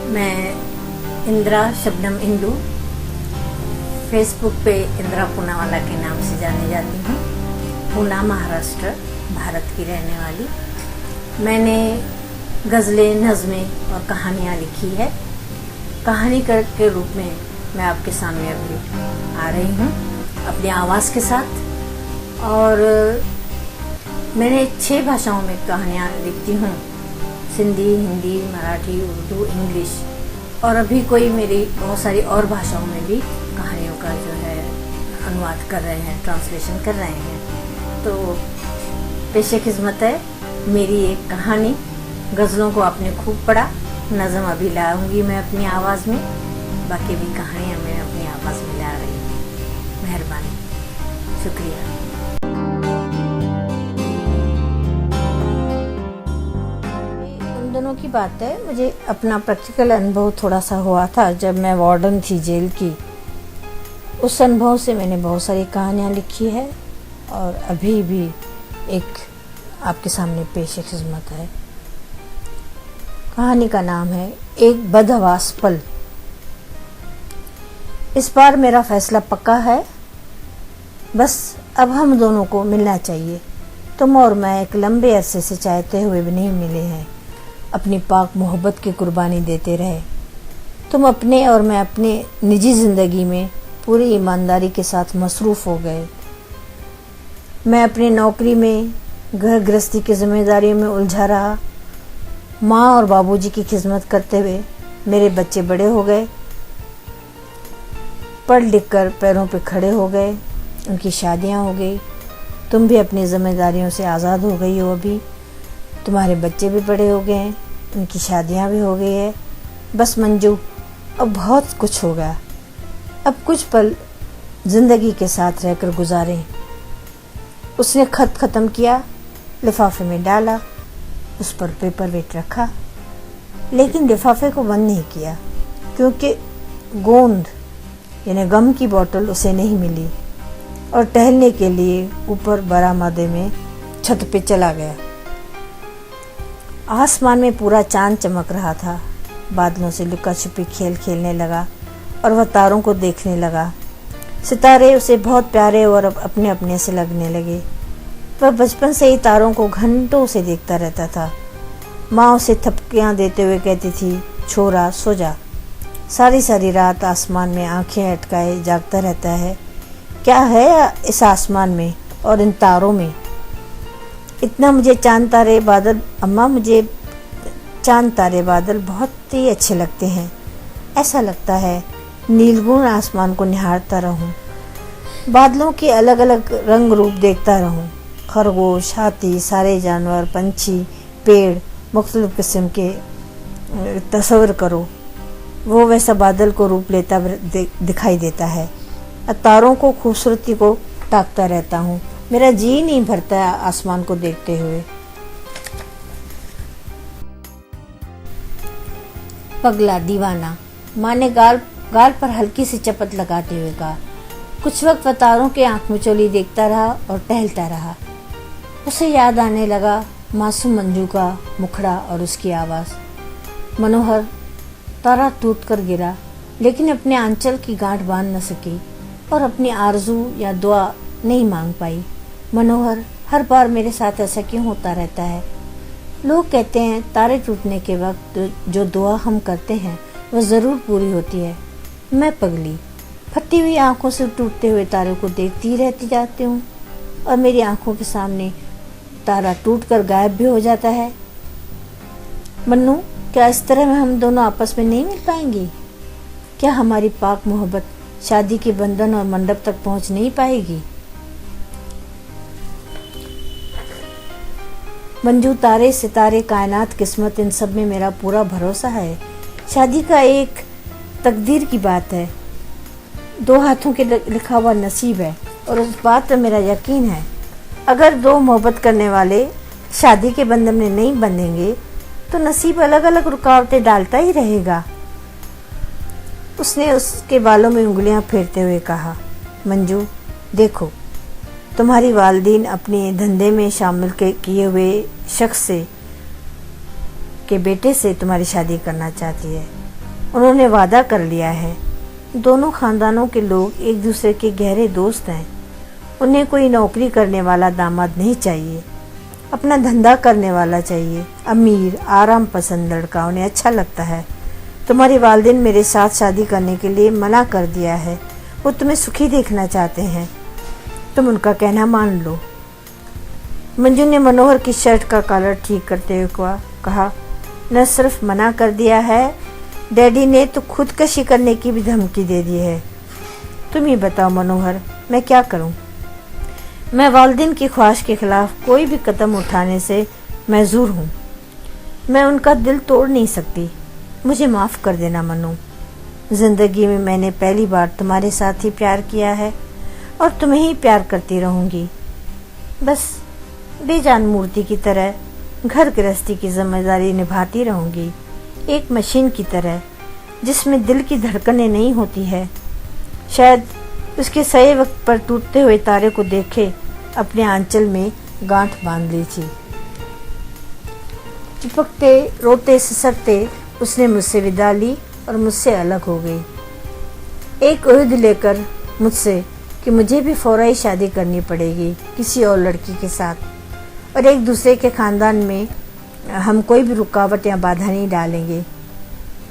मैं इंदिरा शबनम इंदू, फेसबुक पे इंदिरा पूनावाला के नाम से जानी जाती हूँ। पूना महाराष्ट्र भारत की रहने वाली। मैंने गज़लें, नज़में और कहानियाँ लिखी है। कहानीकार के रूप में मैं आपके सामने अभी आ रही हूँ अपनी आवाज़ के साथ। और मैंने 6 भाषाओं में कहानियाँ लिखती हूँ, सिंधी, हिंदी, मराठी, उर्दू, इंग्लिश, और अभी कोई मेरी बहुत सारी और भाषाओं में भी कहानियों का जो है अनुवाद कर रहे हैं, ट्रांसलेशन कर रहे हैं। तो पेशे खिदमत है मेरी एक कहानी। गज़लों को आपने खूब पढ़ा, नज़म अभी लाऊंगी मैं अपनी आवाज़ में, बाकी भी कहानियाँ मैं अपनी आवाज़ में ला रही हूँ। मेहरबानी, शुक्रिया। दिनों की बात है, मुझे अपना प्रैक्टिकल अनुभव थोड़ा सा हुआ था जब मैं वार्डन थी जेल की। उस अनुभव से मैंने बहुत सारी कहानियाँ लिखी है और अभी भी एक आपके सामने पेश खिदमत है। कहानी का नाम है एक बदहवास पल। इस बार मेरा फैसला पक्का है, बस अब हम दोनों को मिलना चाहिए। तुम और मैं एक लंबे अरसे से चाहते हुए भी नहीं मिले हैं। अपनी पाक मोहब्बत की कुर्बानी देते रहे। तुम अपने और मैं अपने निजी ज़िंदगी में पूरी ईमानदारी के साथ मसरूफ़ हो गए। मैं अपनी नौकरी में, घर गृहस्थी की जिम्मेदारियों में उलझा रहा। माँ और बाबूजी की खिदमत करते हुए मेरे बच्चे बड़े हो गए, पढ़ लिख कर पैरों पे खड़े हो गए, उनकी शादियाँ हो गई। तुम भी अपनी जिम्मेदारियों से आज़ाद हो गई हो। अभी तुम्हारे बच्चे भी बड़े हो गए हैं, उनकी शादियां भी हो गई है। बस मंजू, अब बहुत कुछ हो गया। अब कुछ पल जिंदगी के साथ रहकर गुजारें। उसने खत ख़त्म किया, लिफाफे में डाला, उस पर पेपर वेट रखा, लेकिन लिफाफे को बंद नहीं किया क्योंकि गोंद यानी गम की बोतल उसे नहीं मिली और टहलने के लिए ऊपर बरामदे में छत पे चला गया। आसमान में पूरा चांद चमक रहा था। बादलों से लुका छुपी खेल खेलने लगा और वह तारों को देखने लगा। सितारे उसे बहुत प्यारे और अपने अपने से लगने लगे। वह बचपन से ही तारों को घंटों से देखता रहता था। माँ उसे थपकियाँ देते हुए कहती थी, छोरा सो जा। सारी सारी रात आसमान में आंखें अटकाए जागता रहता है। क्या है इस आसमान में और इन तारों में? इतना मुझे चांद तारे बादल, अम्मा मुझे चांद तारे बादल बहुत ही अच्छे लगते हैं। ऐसा लगता है नीलगुण आसमान को निहारता रहूं, बादलों के अलग अलग रंग रूप देखता रहूं। खरगोश, हाथी, सारे जानवर, पंछी, पेड़, मुख्तलिफ किस्म के तस्वर करो, वो वैसा बादल को रूप लेता दिखाई देता है। तारों को खूबसूरती को ताकता रहता हूँ। मेरा जी नहीं भरता आसमान को देखते हुए। पगला दीवाना, माँ ने गाल पर हल्की सी चपत लगाते हुए कहा। कुछ वक्त वह तारों के आंख मिचौली देखता रहा और टहलता रहा। उसे याद आने लगा मासूम मंजू का मुखड़ा और उसकी आवाज़। मनोहर, तारा टूट कर गिरा, लेकिन अपने आंचल की गांठ बांध न सकी और अपनी आरजू या दुआ नहीं मांग पाई। मनोहर, हर बार मेरे साथ ऐसा क्यों होता रहता है? लोग कहते हैं तारे टूटने के वक्त जो दुआ हम करते हैं वह ज़रूर पूरी होती है। मैं पगली, फटी हुई आंखों से टूटते हुए तारे को देखती ही रहती जाती हूँ और मेरी आंखों के सामने तारा टूटकर गायब भी हो जाता है। मन्नू, क्या इस तरह में हम दोनों आपस में नहीं मिल पाएंगे? क्या हमारी पाक मोहब्बत शादी के बंधन और मंडप तक पहुँच नहीं पाएगी? मंजू, तारे, सितारे, कायनात, किस्मत, इन सब में मेरा पूरा भरोसा है। शादी का एक तकदीर की बात है, 2 हाथों के लिखा हुआ नसीब है और उस बात पर मेरा यकीन है। अगर 2 मोहब्बत करने वाले शादी के बंधन में नहीं बंधेंगे तो नसीब अलग अलग रुकावटें डालता ही रहेगा। उसने उसके बालों में उंगलियां फेरते हुए कहा, मंजू देखो, तुम्हारी वालिदीन अपने धंधे में शामिल किए हुए शख्स से के बेटे से तुम्हारी शादी करना चाहती है। उन्होंने वादा कर लिया है। दोनों खानदानों के लोग एक दूसरे के गहरे दोस्त हैं। उन्हें कोई नौकरी करने वाला दामाद नहीं चाहिए, अपना धंधा करने वाला चाहिए। अमीर आराम पसंद लड़का उन्हें अच्छा लगता है। तुम्हारी वालिदैन मेरे साथ शादी करने के लिए मना कर दिया है। वो तुम्हें सुखी देखना चाहते हैं, तुम उनका कहना मान लो। मंजू ने मनोहर की शर्ट का कॉलर ठीक करते हुए कहा, न सिर्फ मना कर दिया है, डैडी ने तो खुदकशी करने की भी धमकी दे दी है। तुम ही बताओ मनोहर, मैं क्या करूं? मैं वालिदैन की ख्वाहिश के खिलाफ कोई भी कदम उठाने से महजूर हूं। मैं उनका दिल तोड़ नहीं सकती। मुझे माफ़ कर देना मनु। जिंदगी में मैंने पहली बार तुम्हारे साथ ही प्यार किया है और तुम्हें ही प्यार करती रहूंगी। बस बेजान मूर्ति की तरह घर गृहस्थी की जिम्मेदारी निभाती रहूंगी, एक मशीन की तरह जिसमें दिल की धड़कनें नहीं होती है। शायद उसके सही वक्त पर टूटते हुए तारे को देखे अपने आंचल में गांठ बांध लीजिए। चिपकते रोते ससरते उसने मुझसे विदा ली और मुझसे अलग हो गई। एक उम्मीद लेकर मुझसे कि मुझे भी फौरी शादी करनी पड़ेगी किसी और लड़की के साथ, और एक दूसरे के खानदान में हम कोई भी रुकावट या बाधा नहीं डालेंगे।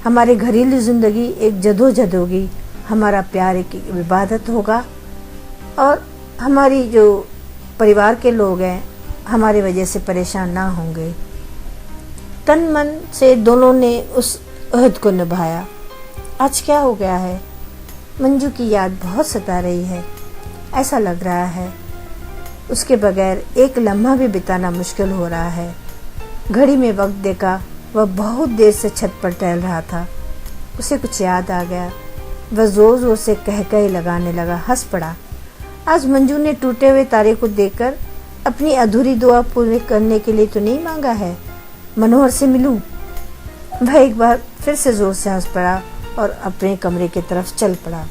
हमारी घरेलू जिंदगी एक जदोजहद होगी, हमारा प्यार एक इबादत होगा, और हमारी जो परिवार के लोग हैं हमारी वजह से परेशान ना होंगे। तन मन से दोनों ने उस अहद को निभाया। आज क्या हो गया है? मंजू की याद बहुत सता रही है। ऐसा लग रहा है उसके बगैर एक लम्हा भी बिताना मुश्किल हो रहा है। घड़ी में वक्त देखा, वह बहुत देर से छत पर टहल रहा था। उसे कुछ याद आ गया। वह जोर जोर से कह लगाने लगा, हंस पड़ा। आज मंजू ने टूटे हुए तारे को देखकर अपनी अधूरी दुआ पूरी करने के लिए तो नहीं मांगा है, मनोहर से मिलूं। वह एक बार फिर से जोर से हंस पड़ा और अपने कमरे की तरफ चल पड़ा।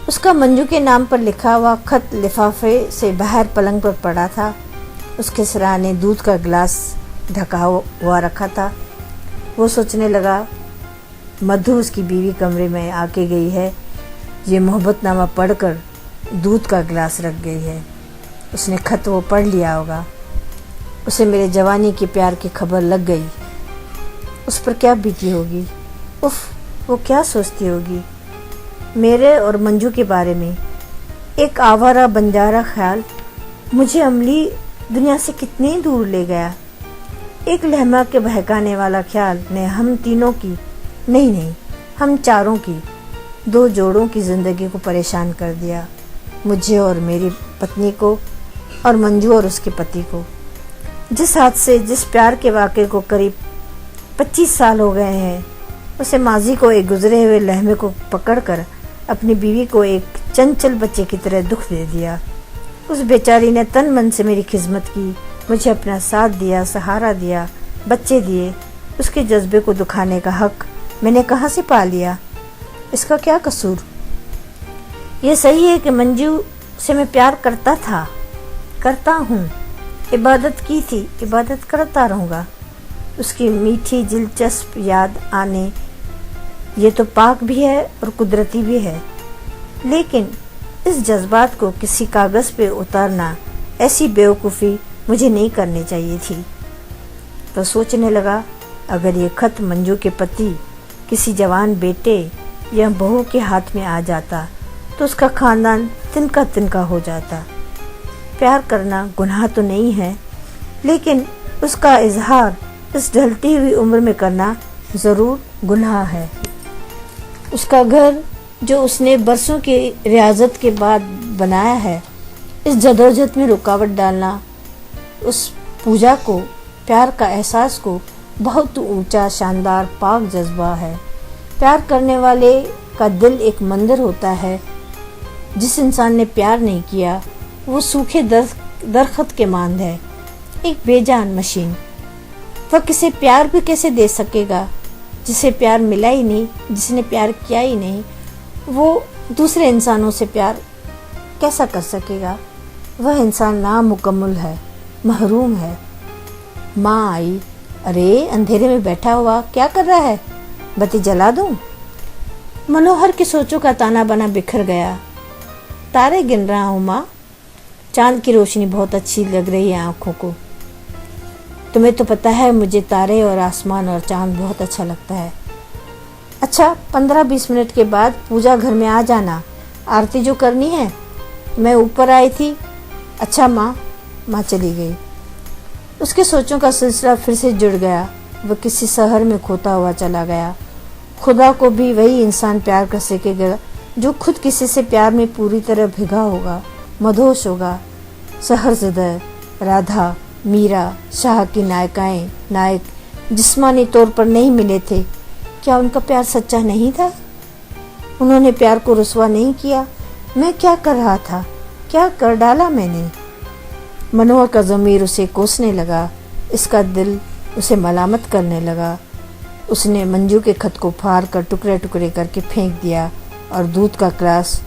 उसका मंजू के नाम पर लिखा हुआ खत लिफाफे से बाहर पलंग पर पड़ा था। उसके सिरहाने दूध का गिलास ढका हुआ रखा था। वो सोचने लगा, मधु उसकी बीवी कमरे में आके गई है, ये मोहब्बतनामा पढ़कर दूध का गिलास रख गई है। उसने खत वो पढ़ लिया होगा। उसे मेरे जवानी के प्यार की खबर लग गई। उस पर क्या बीती होगी? उफ, वो क्या सोचती होगी मेरे और मंजू के बारे में। एक आवारा बंजारा ख्याल मुझे अमली दुनिया से कितने दूर ले गया। एक लहमा के बहकाने वाला ख्याल ने हम तीनों की नहीं हम चारों की, दो जोड़ों की जिंदगी को परेशान कर दिया। मुझे और मेरी पत्नी को, और मंजू और उसके पति को। जिस हाथ से जिस प्यार के वाक़े को करीब 25 साल हो गए हैं, उसे माजी को एक गुजरे हुए लहमे को पकड़कर अपनी बीवी को एक चंचल बच्चे की तरह दुख दे दिया। उस बेचारी ने तन मन से मेरी खिदमत की, मुझे अपना साथ दिया, सहारा दिया, बच्चे दिए। उसके जज्बे को दुखाने का हक मैंने कहाँ से पा लिया? इसका क्या कसूर? ये सही है कि मंजू से मैं प्यार करता था, करता हूँ, इबादत की थी, इबादत करता रहूँगा। उसकी मीठी दिलचस्प याद आने, ये तो पाक भी है और कुदरती भी है, लेकिन इस जज्बात को किसी कागज़ पे उतारना, ऐसी बेवकूफ़ी मुझे नहीं करनी चाहिए थी। तो सोचने लगा, अगर ये खत मंजू के पति किसी जवान बेटे या बहू के हाथ में आ जाता तो उसका खानदान तिनका तिनका हो जाता। प्यार करना गुनाह तो नहीं है, लेकिन उसका इजहार इस ढलती हुई उम्र में करना ज़रूर गुनाह है। उसका घर जो उसने बरसों की रियाजत के बाद बनाया है, इस जदोजहद में रुकावट डालना उस पूजा को, प्यार का एहसास को बहुत ऊंचा, शानदार, पाक जज्बा है। प्यार करने वाले का दिल एक मंदिर होता है। जिस इंसान ने प्यार नहीं किया वो सूखे दरख्त के मांद है, एक बेजान मशीन। वह किसे प्यार भी कैसे दे सकेगा जिसे प्यार मिला ही नहीं, जिसने प्यार किया ही नहीं। वो दूसरे इंसानों से प्यार कैसा कर सकेगा? वह इंसान नामुकम्मल है, महरूम है। माँ आई, अरे अंधेरे में बैठा हुआ क्या कर रहा है? बत्ती जला दूं? मनोहर की सोचों का ताना बाना बिखर गया। तारे गिन रहा हूं माँ, चांद की रोशनी बहुत अच्छी लग रही है आंखों को। तुम्हें तो पता है मुझे तारे और आसमान और चांद बहुत अच्छा लगता है। अच्छा 15-20 मिनट के बाद पूजा घर में आ जाना, आरती जो करनी है। मैं ऊपर आई थी। अच्छा माँ। माँ चली गई। उसके सोचों का सिलसिला फिर से जुड़ गया। वह किसी शहर में खोता हुआ चला गया। खुदा को भी वही इंसान प्यार कर सकेगा जो खुद किसी से प्यार में पूरी तरह भिगा होगा, मदहोश होगा। सहरजदर, राधा, मीरा, शाह की नायक जिस्मानी तौर पर नहीं मिले थे। क्या उनका प्यार सच्चा नहीं था? उन्होंने प्यार को रुसवा नहीं किया। मैं क्या कर रहा था? क्या कर डाला मैंने? मनोहर का ज़मीर उसे कोसने लगा। इसका दिल उसे मलामत करने लगा। उसने मंजू के खत को फाड़ कर टुकड़े टुकड़े करके फेंक दिया और दूध का ग्लास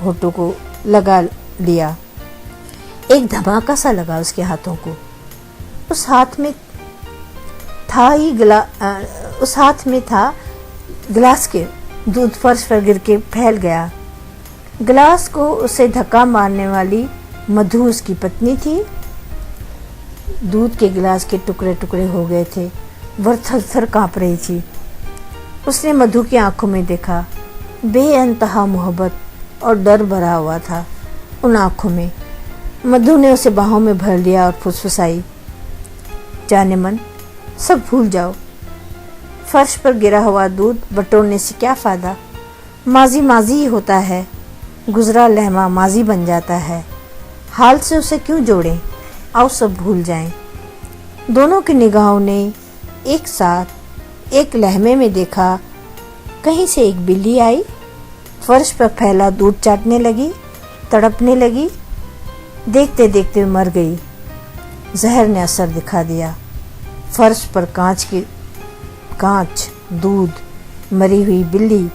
होठों को लगा लिया। एक धमाका सा लगा उसके हाथों को। उस हाथ में था गिलास के। दूध फर्श पर गिर के फैल गया। गिलास को उसे धक्का मारने वाली मधु उसकी पत्नी थी। दूध के गिलास के टुकड़े टुकड़े हो गए थे। वह थर-थर कांप रही थी। उसने मधु की आंखों में देखा। बेअंतहा मोहब्बत और डर भरा हुआ था उन आंखों में। मधु ने उसे बाहों में भर लिया और फुसफुसाई, जाने मन, सब भूल जाओ। फर्श पर गिरा हुआ दूध बटोरने से क्या फ़ायदा? माजी माजी ही होता है। गुजरा लहमा माजी बन जाता है। हाल से उसे क्यों जोड़ें? आओ सब भूल जाएं। दोनों की निगाहों ने एक साथ एक लहमे में देखा। कहीं से एक बिल्ली आई, फर्श पर फैला दूध चाटने लगी, तड़पने लगी। देखते देखते मर गई। जहर ने असर दिखा दिया। फर्श पर कांच, दूध, मरी हुई बिल्ली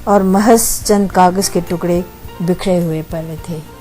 और महज चंद कागज के टुकड़े बिखरे हुए पड़े थे।